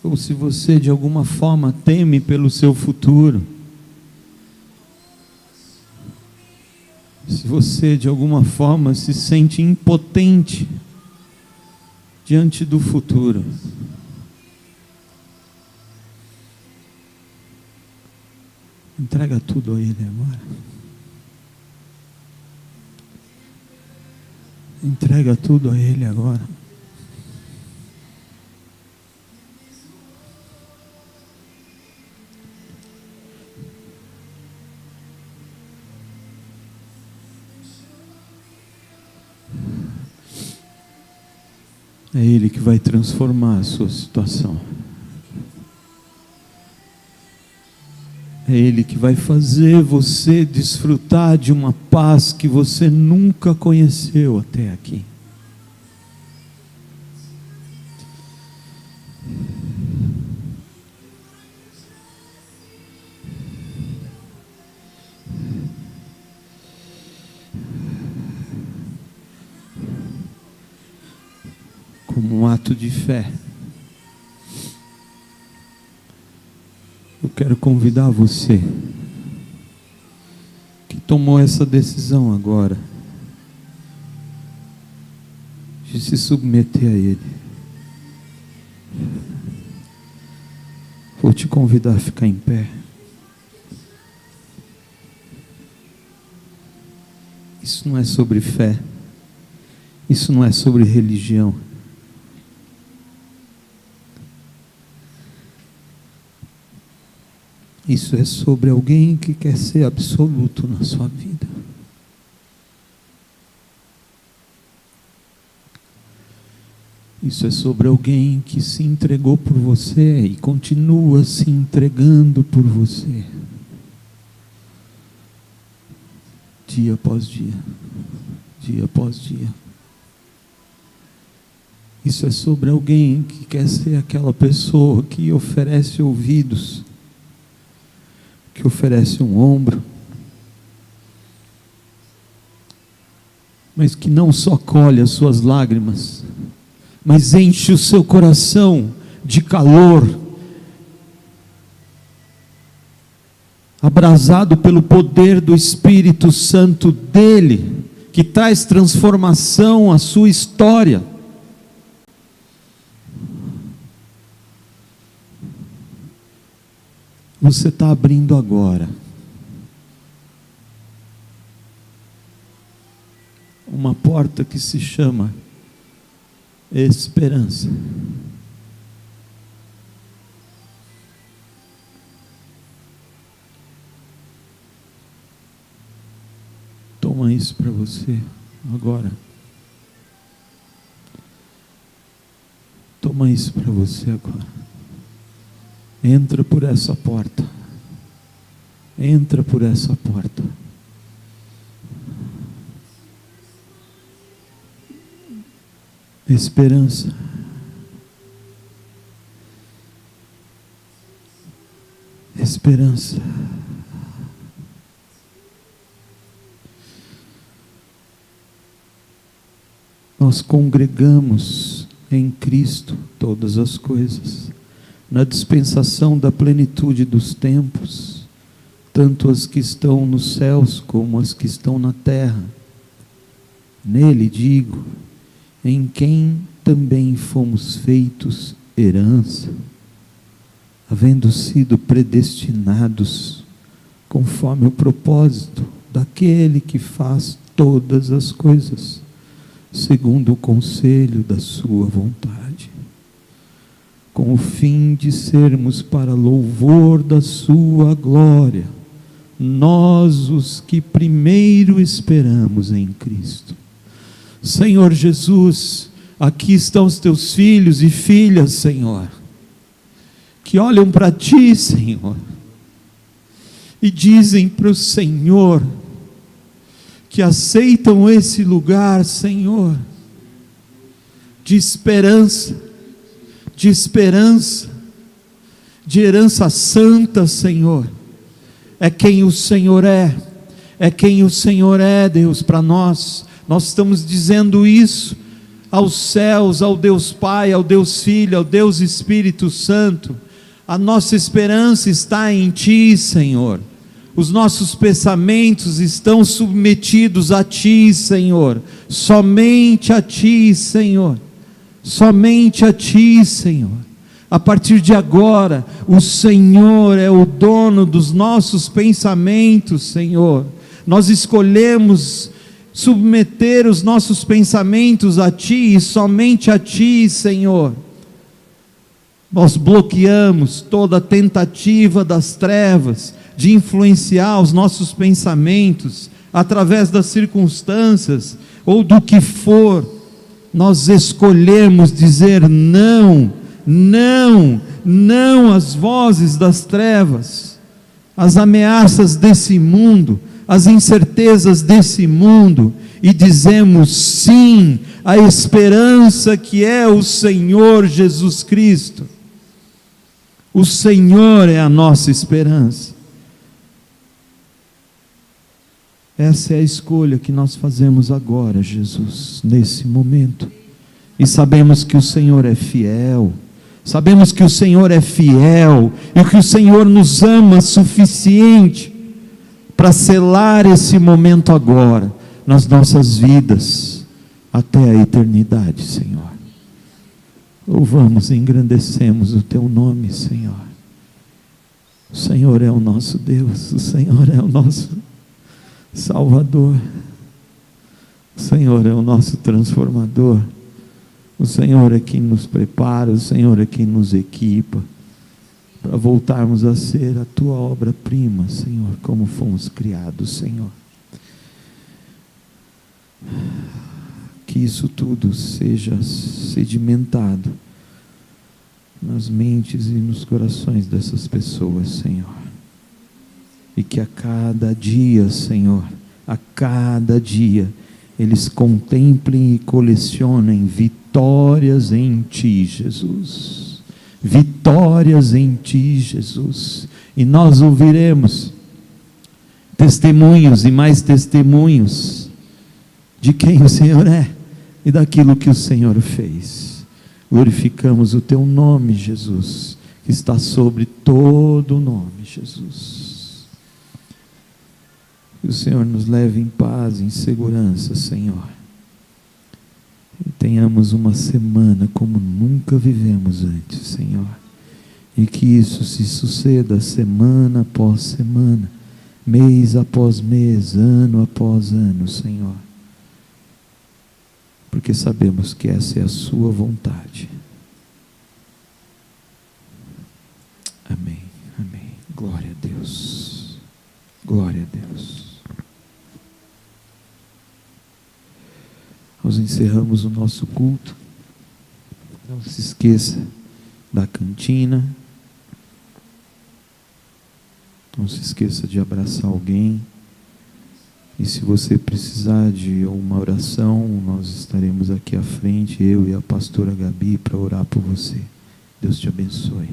ou se você de alguma forma teme pelo seu futuro, se você de alguma forma se sente impotente diante do futuro, entrega tudo a Ele agora. Entrega tudo a Ele agora. É Ele que vai transformar a sua situação. É Ele que vai fazer você desfrutar de uma paz que você nunca conheceu até aqui. Como um ato de fé, eu quero convidar você que tomou essa decisão agora de se submeter a Ele, te convidar a ficar em pé. Isso não é sobre fé. Isso não é sobre religião. Isso é sobre alguém que quer ser absoluto na sua vida. Isso é sobre alguém que se entregou por você e continua se entregando por você. Dia após dia. Dia após dia. Isso é sobre alguém que quer ser aquela pessoa que oferece ouvidos, que oferece um ombro, mas que não só colhe as suas lágrimas, mas enche o seu coração de calor, abrasado pelo poder do Espírito Santo dele, que traz transformação à sua história. Você está abrindo agora uma porta que se chama esperança. Toma isso para você agora. Toma isso para você agora. Entra por essa porta. Entra por essa porta. Esperança. Esperança. Nós congregamos em Cristo todas as coisas, na dispensação da plenitude dos tempos, tanto as que estão nos céus como as que estão na terra. Nele, digo, em quem também fomos feitos herança, havendo sido predestinados conforme o propósito daquele que faz todas as coisas, segundo o conselho da sua vontade, com o fim de sermos para louvor da sua glória, nós os que primeiro esperamos em Cristo. Senhor Jesus, aqui estão os teus filhos e filhas, Senhor, que olham para ti, Senhor, e dizem para o Senhor, que aceitam esse lugar, Senhor, de esperança, de herança santa, Senhor. É quem o Senhor é quem o Senhor é, Deus, para nós. Nós estamos dizendo isso aos céus, ao Deus Pai, ao Deus Filho, ao Deus Espírito Santo. A nossa esperança está em Ti, Senhor. Os nossos pensamentos estão submetidos a Ti, Senhor. Somente a Ti, Senhor. Somente a Ti, Senhor. A partir de agora, o Senhor é o dono dos nossos pensamentos, Senhor. Nós escolhemos submeter os nossos pensamentos a Ti e somente a Ti, Senhor. Nós bloqueamos toda tentativa das trevas de influenciar os nossos pensamentos através das circunstâncias ou do que for. Nós escolhemos dizer não, não, não às vozes das trevas, às ameaças desse mundo, às incertezas desse mundo, e dizemos sim à esperança que é o Senhor Jesus Cristo. O Senhor é a nossa esperança. Essa é a escolha que nós fazemos agora, Jesus, nesse momento. E sabemos que o Senhor é fiel. Sabemos que o Senhor é fiel e que o Senhor nos ama suficiente para selar esse momento agora nas nossas vidas até a eternidade, Senhor. Louvamos e engrandecemos o Teu nome, Senhor. O Senhor é o nosso Deus, o Senhor é o nosso Salvador, o Senhor é o nosso transformador, o Senhor é quem nos prepara, o Senhor é quem nos equipa para voltarmos a ser a tua obra-prima, Senhor, como fomos criados, Senhor. Que isso tudo seja sedimentado nas mentes e nos corações dessas pessoas, Senhor. E que a cada dia, Senhor, a cada dia, eles contemplem e colecionem vitórias em Ti, Jesus. Vitórias em Ti, Jesus. E nós ouviremos testemunhos e mais testemunhos de quem o Senhor é e daquilo que o Senhor fez. Glorificamos o Teu nome, Jesus, que está sobre todo o nome, Jesus. Que o Senhor nos leve em paz, em segurança, Senhor. E tenhamos uma semana como nunca vivemos antes, Senhor. E que isso se suceda semana após semana, mês após mês, ano após ano, Senhor. Porque sabemos que essa é a sua vontade. Amém, amém. Glória a Deus. Glória a Deus. Nós encerramos o nosso culto. Não se esqueça da cantina. Não se esqueça de abraçar alguém. E se você precisar de uma oração, nós estaremos aqui à frente, eu e a pastora Gabi, para orar por você. Deus te abençoe.